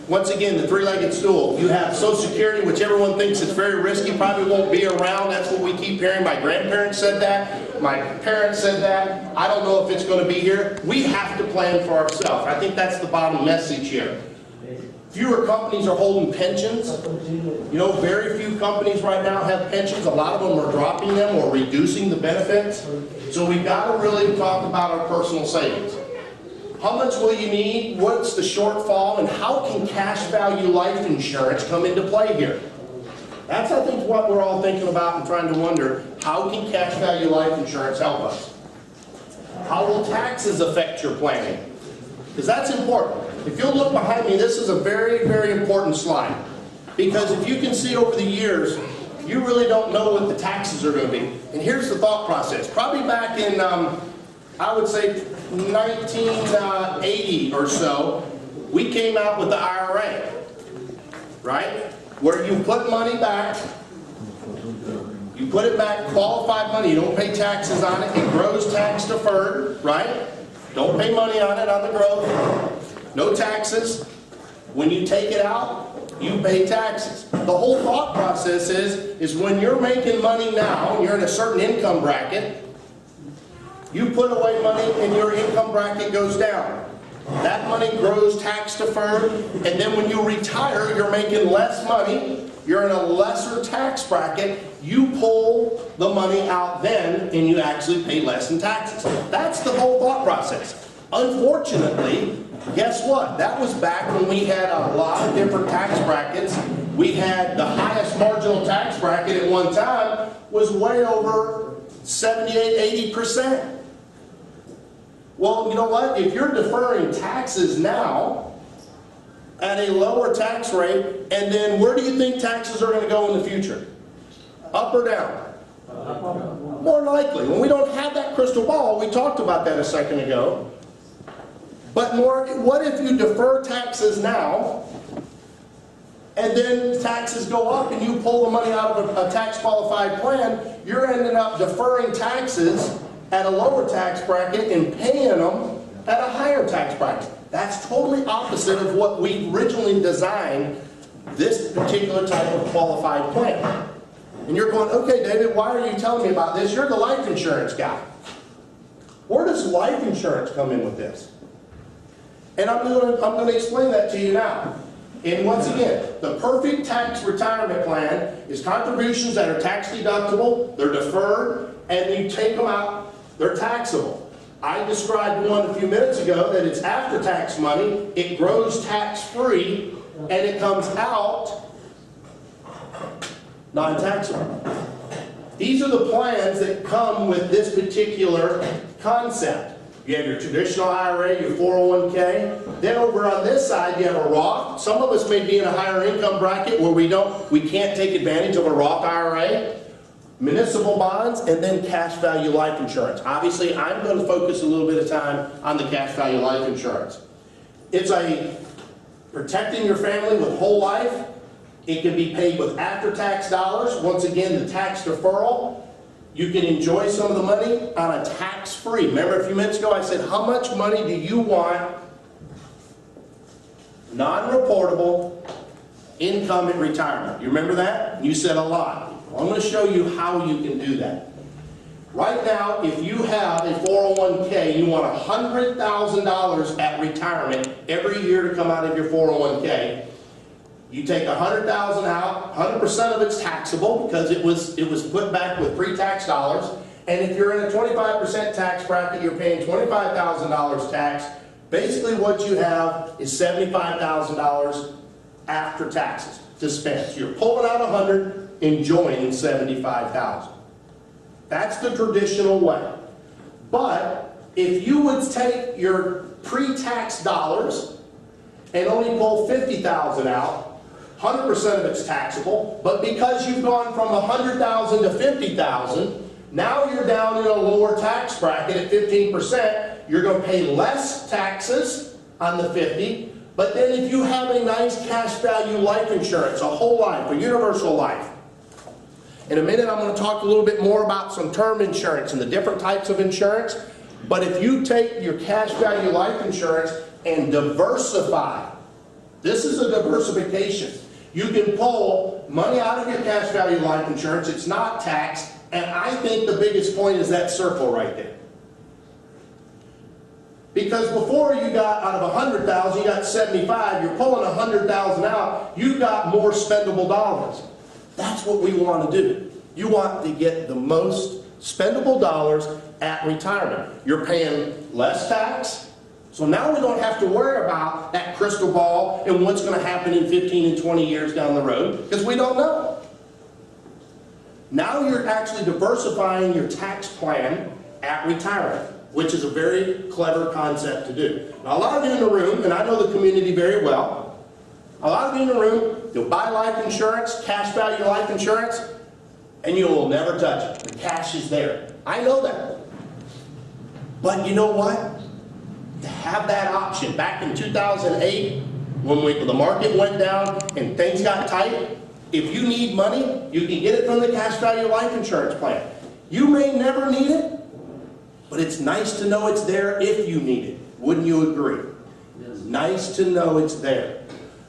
once again, the three-legged stool. You have Social Security, which everyone thinks is very risky, probably won't be around. That's what we keep hearing. My grandparents said that. My parents said that. I don't know if it's going to be here. We have to plan for ourselves. I think that's the bottom message here. Fewer companies are holding pensions. You know, very few companies right now have pensions. A lot of them are dropping them or reducing the benefits. So we've got to really talk about our personal savings. How much will you need? What's the shortfall? And how can cash value life insurance come into play here? That's, I think, what we're all thinking about and trying to wonder. How can cash value life insurance help us? How will taxes affect your planning? Because that's important. If you'll look behind me, this is a very, very important slide. Because if you can see over the years, you really don't know what the taxes are going to be. And here's the thought process. Probably back in, I would say, 1980 or so, we came out with the IRA, right? Where you put money back, you put it back, qualified money, you don't pay taxes on it, it grows tax deferred, right? Don't pay money on it, on the growth, no taxes. When you take it out, you pay taxes. The whole thought process is when you're making money now, and you're in a certain income bracket, you put away money and your income bracket goes down. That money grows tax deferred, and then when you retire, you're making less money, you're in a lesser tax bracket, you pull the money out then and you actually pay less in taxes. That's the whole thought process. Unfortunately, guess what? That was back when we had a lot of different tax brackets. We had the highest marginal tax bracket at one time was way over 78, 80%. Well, you know what? If you're deferring taxes now at a lower tax rate, and then where do you think taxes are going to go in the future? Up or down? More likely. When we don't have that crystal ball, we talked about that a second ago. But more, what if you defer taxes now, and then taxes go up and you pull the money out of a tax qualified plan, you're ending up deferring taxes at a lower tax bracket and paying them at a higher tax bracket. That's totally opposite of what we originally designed this particular type of qualified plan. And you're going, okay, David, why are you telling me about this? You're the life insurance guy. Where does life insurance come in with this? And I'm going to explain that to you now. And once again, the perfect tax retirement plan is contributions that are tax deductible, they're deferred, and you take them out, they're taxable. I described one a few minutes ago that it's after-tax money, it grows tax-free, and it comes out non-taxable. These are the plans that come with this particular concept. You have your traditional IRA, your 401k. Then over on this side, you have a Roth. Some of us may be in a higher income bracket where we can't take advantage of a Roth IRA. Municipal bonds, and then cash value life insurance. Obviously, I'm going to focus a little bit of time on the cash value life insurance. It's a protecting your family with whole life. It can be paid with after-tax dollars. Once again, the tax deferral. You can enjoy some of the money on a tax-free. Remember a few minutes ago I said, how much money do you want non-reportable income at retirement? You remember that? You said a lot. Well, I'm going to show you how you can do that. Right now, if you have a 401k, you want $100,000 at retirement every year to come out of your 401k. You take $100,000 out, 100% of it's taxable because it was put back with pre-tax dollars. And if you're in a 25% tax bracket, you're paying $25,000 tax. Basically what you have is $75,000 after taxes to spend. So you're pulling out 100, enjoying 75,000. That's the traditional way. But if you would take your pre-tax dollars and only pull $50,000 out, 100% of it's taxable, but because you've gone from $100,000 to $50,000, now you're down in a lower tax bracket at 15%. You're going to pay less taxes on the 50, but then if you have a nice cash value life insurance, a whole life, a universal life. In a minute I'm going to talk a little bit more about some term insurance and the different types of insurance, but if you take your cash value life insurance and diversify This is a diversification. You can pull money out of your cash value life insurance. It's not taxed. And I think the biggest point is that circle right there. Because before you got out of 100,000, you got 75. You're pulling 100,000 out. You got more spendable dollars. That's what we want to do. You want to get the most spendable dollars at retirement. You're paying less tax. So now we don't have to worry about that crystal ball and what's going to happen in 15 and 20 years down the road, because we don't know. Now you're actually diversifying your tax plan at retirement, which is a very clever concept to do. Now, a lot of you in the room, and I know the community very well, a lot of you in the room, you'll buy life insurance, cash value life insurance, and you will never touch it. The cash is there. I know that. But you know what? To have that option back in 2008, when the market went down and things got tight, if you need money, you can get it from the cash value life insurance plan. You may never need it, but it's nice to know it's there if you need it. Wouldn't you agree? Yes. Nice to know it's there.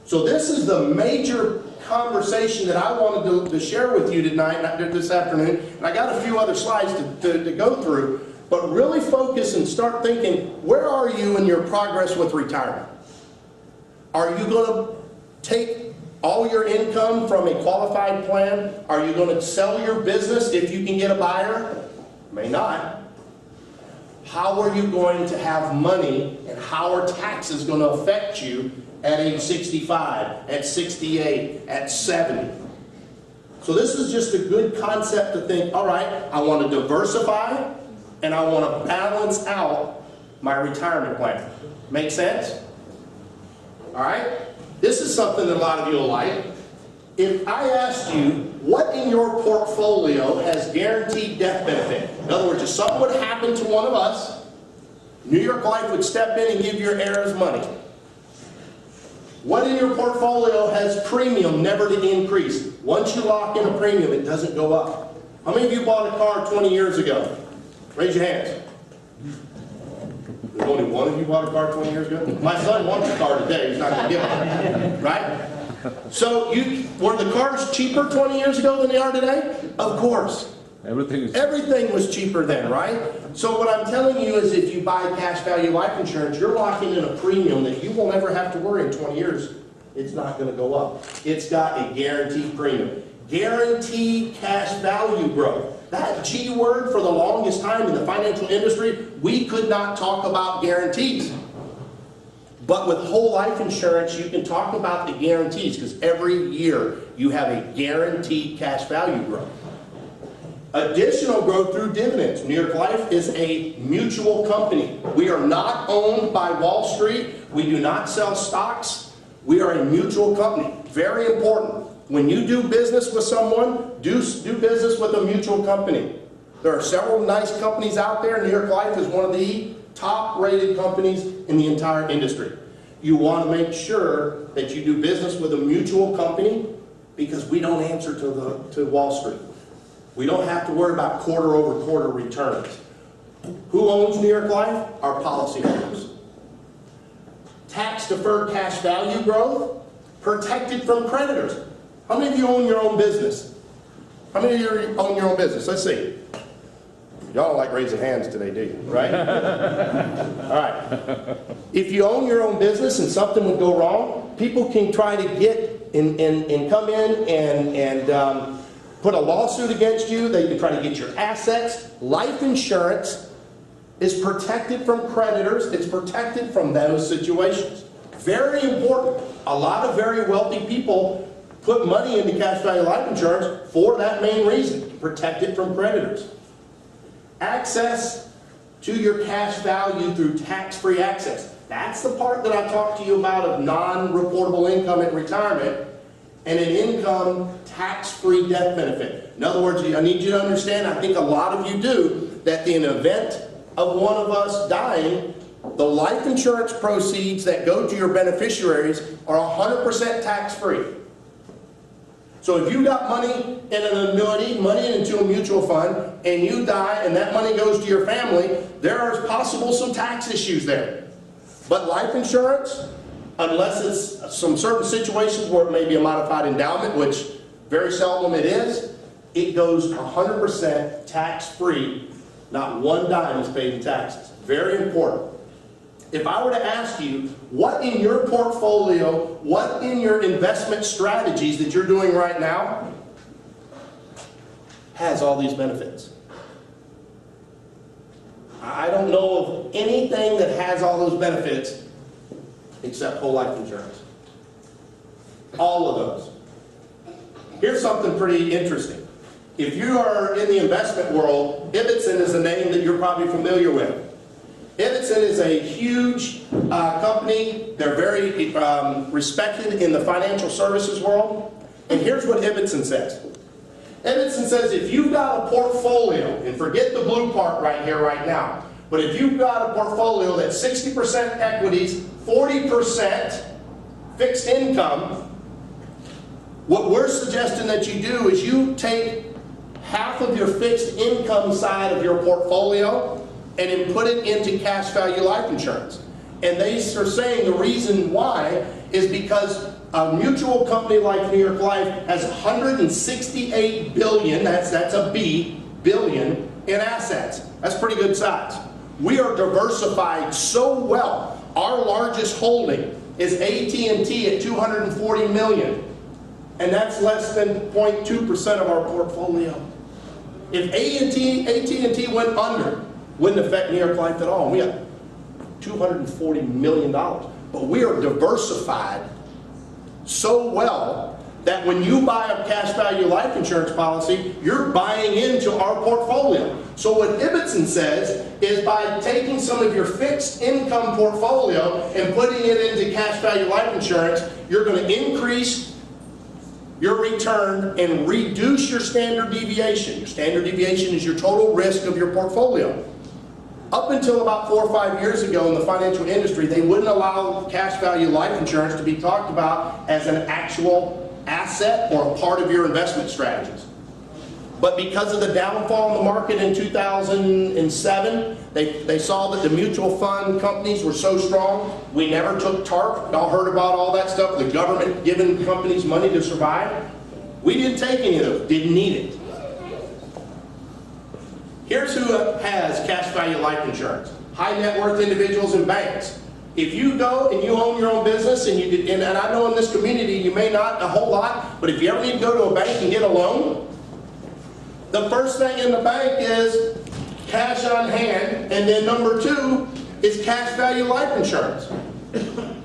So this is the major conversation that I wanted to share with you tonight, this afternoon. And I got a few other slides to go through. But really focus and start thinking, where are you in your progress with retirement? Are you going to take all your income from a qualified plan? Are you going to sell your business if you can get a buyer? May not. How are you going to have money, and how are taxes going to affect you at age 65, at 68, at 70? So this is just a good concept to think, all right, I want to diversify, and I want to balance out my retirement plan. Make sense? All right? This is something that a lot of you will like. If I asked you, what in your portfolio has guaranteed death benefit? In other words, if something would happen to one of us, New York Life would step in and give your heirs money. What in your portfolio has premium never to increase? Once you lock in a premium, it doesn't go up. How many of you bought a car 20 years ago? Raise your hands. There's only one of you bought a car 20 years ago? My son wants a car today. He's not going to give it. Right? So were the cars cheaper 20 years ago than they are today? Of course. Everything was cheaper then, right? So what I'm telling you is, if you buy cash value life insurance, you're locking in a premium that you will never have to worry in 20 years. It's not going to go up. It's got a guaranteed premium. Guaranteed cash value growth. That G word, for the longest time in the financial industry, we could not talk about guarantees. But with whole life insurance, you can talk about the guarantees, because every year you have a guaranteed cash value growth. Additional growth through dividends. New York Life is a mutual company. We are not owned by Wall Street. We do not sell stocks. We are a mutual company. Very important. When you do business with someone, do business with a mutual company. There are several nice companies out there. New York Life is one of the top-rated companies in the entire industry. You want to make sure that you do business with a mutual company, because we don't answer to Wall Street. We don't have to worry about quarter-over-quarter returns. Who owns New York Life? Our policyholders. Tax-deferred cash value growth, protected from creditors. How many of you own your own business? How many of you own your own business? Let's see. Y'all don't like raising hands today, do you? Right? All right. If you own your own business and something would go wrong, people can try to get and come in and put a lawsuit against you. They can try to get your assets. Life insurance is protected from creditors. It's protected from those situations. Very important. A lot of very wealthy people put money into cash value life insurance for that main reason, to protect it from creditors. Access to your cash value through tax-free access. That's the part that I talked to you about of non-reportable income at retirement, and an income tax-free death benefit. In other words, I need you to understand, I think a lot of you do, that in an event of one of us dying, the life insurance proceeds that go to your beneficiaries are 100% tax-free. So if you got money in an annuity, money into a mutual fund, and you die and that money goes to your family, there are possible some tax issues there. But life insurance, unless it's some certain situations where it may be a modified endowment, which very seldom it is, it goes 100% tax-free. Not one dime is paid in taxes. Very important. If I were to ask you, what in your portfolio, what in your investment strategies that you're doing right now has all these benefits? I don't know of anything that has all those benefits except whole life insurance. All of those. Here's something pretty interesting. If you are in the investment world, Ibbotson is a name that you're probably familiar with. Ibbotson is a huge company. They're very respected in the financial services world. And here's what Ibbotson says. Ibbotson says if you've got a portfolio, and forget the blue part right here, right now, but if you've got a portfolio that's 60% equities, 40% fixed income, what we're suggesting that you do is you take half of your fixed income side of your portfolio and then put it into cash value life insurance. And they are saying the reason why is because a mutual company like New York Life has 168 billion, that's a B, billion in assets. That's pretty good size. We are diversified so well. Our largest holding is AT&T at 240 million. And that's less than 0.2% of our portfolio. If AT&T went under, wouldn't affect New York Life at all. We have $240 million. But we are diversified so well that when you buy a cash value life insurance policy, you're buying into our portfolio. So what Ibbotson says is by taking some of your fixed income portfolio and putting it into cash value life insurance, you're going to increase your return and reduce your standard deviation. Your standard deviation is your total risk of your portfolio. Up until about 4 or 5 years ago in the financial industry, they wouldn't allow cash value life insurance to be talked about as an actual asset or a part of your investment strategies. But because of the downfall in the market in 2007, they saw that the mutual fund companies were so strong. We never took TARP. Y'all heard about all that stuff, the government giving companies money to survive. We didn't take any of those, didn't need it. Here's who has cash value life insurance. High net worth individuals and banks. If you go and you own your own business, and I know in this community you may not a whole lot, but if you ever need to go to a bank and get a loan, the first thing in the bank is cash on hand, and then number 2 is cash value life insurance.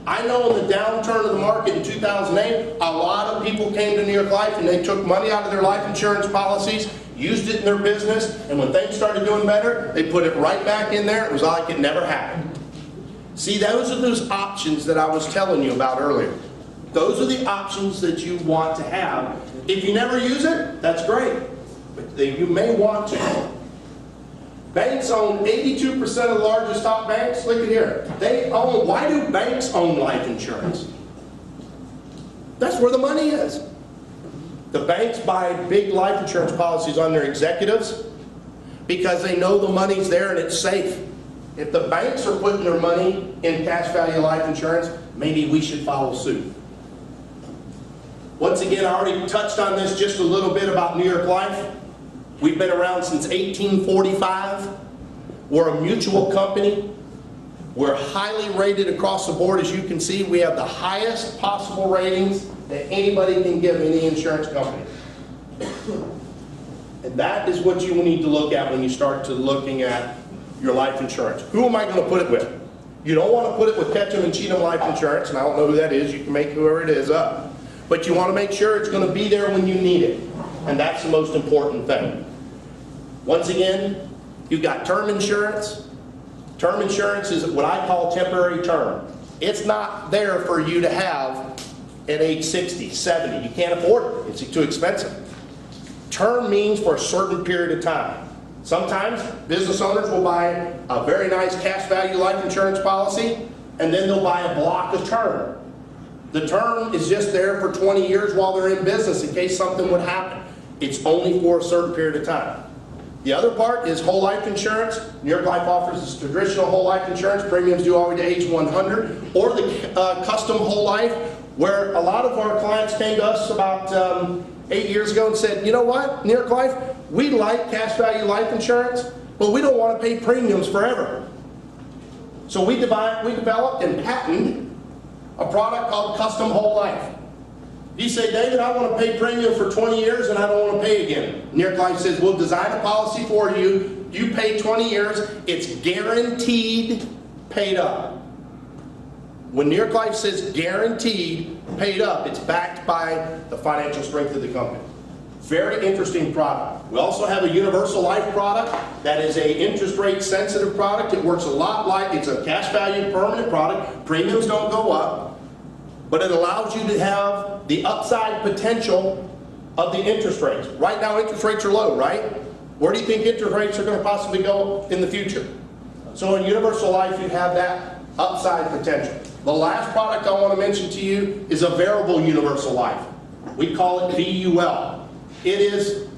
I know in the downturn of the market in 2008, a lot of people came to New York Life and they took money out of their life insurance policies, used it in their business, and when things started doing better, they put it right back in there. It was like it never happened. See, those are those options that I was telling you about earlier. Those are the options that you want to have. If you never use it, that's great. But you may want to. Banks own 82% of the largest top banks. Look at here. They own, why do banks own life insurance? That's where the money is. The banks buy big life insurance policies on their executives because they know the money's there and it's safe. If the banks are putting their money in cash value life insurance, maybe we should follow suit. Once again, I already touched on this just a little bit about New York Life. We've been around since 1845. We're a mutual company. We're highly rated across the board. As you can see, we have the highest possible ratings that anybody can give any insurance company. And that is what you need to look at when you start to looking at your life insurance. Who am I going to put it with? You don't want to put it with Ketchum and Cheatham Life Insurance, and I don't know who that is. You can make whoever it is up. But you want to make sure it's going to be there when you need it. And that's the most important thing. Once again, you've got term insurance. Term insurance is what I call temporary term. It's not there for you to have at age 60, 70. You can't afford it. It's too expensive. Term means for a certain period of time. Sometimes business owners will buy a very nice cash value life insurance policy, and then they'll buy a block of term. The term is just there for 20 years while they're in business in case something would happen. It's only for a certain period of time. The other part is whole life insurance. New York Life offers this traditional whole life insurance. Premiums due all the way to age 100. Or the custom whole life, where a lot of our clients came to us about 8 years ago and said, you know what, New York Life, we like cash value life insurance, but we don't want to pay premiums forever. So we developed and patented a product called Custom Whole Life. You say, David, I want to pay premium for 20 years and I don't want to pay again. New York Life says, we'll design a policy for you. You pay 20 years. It's guaranteed paid up. When New York Life says guaranteed paid up, it's backed by the financial strength of the company. Very interesting product. We also have a universal life product that is a interest rate sensitive product. It works a lot like, it's a cash value permanent product. Premiums don't go up, but it allows you to have the upside potential of the interest rates. Right now interest rates are low, right? Where do you think interest rates are going to possibly go in the future? So in universal life you have that upside potential. The last product I want to mention to you is a variable universal life. We call it VUL. It is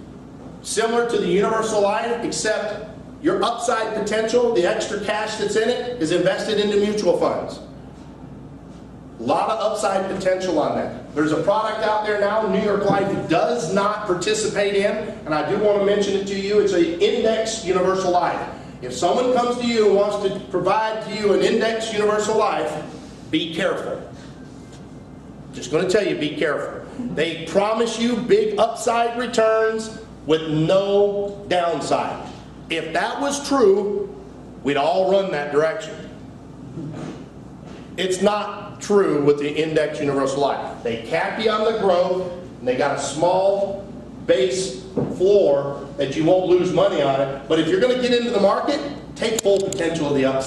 similar to the universal life, except your upside potential, the extra cash that's in it, is invested into mutual funds. A lot of upside potential on that. There's a product out there now New York Life does not participate in, and I do want to mention it to you. It's an index universal life. If someone comes to you and wants to provide to you an index universal life, be careful. Just going to tell you, be careful. They promise you big upside returns with no downside. If that was true, we'd all run that direction. It's not true with the index universal life. They cap you on the growth, and they got a small base floor that you won't lose money on it. But if you're going to get into the market, take full potential of the upside.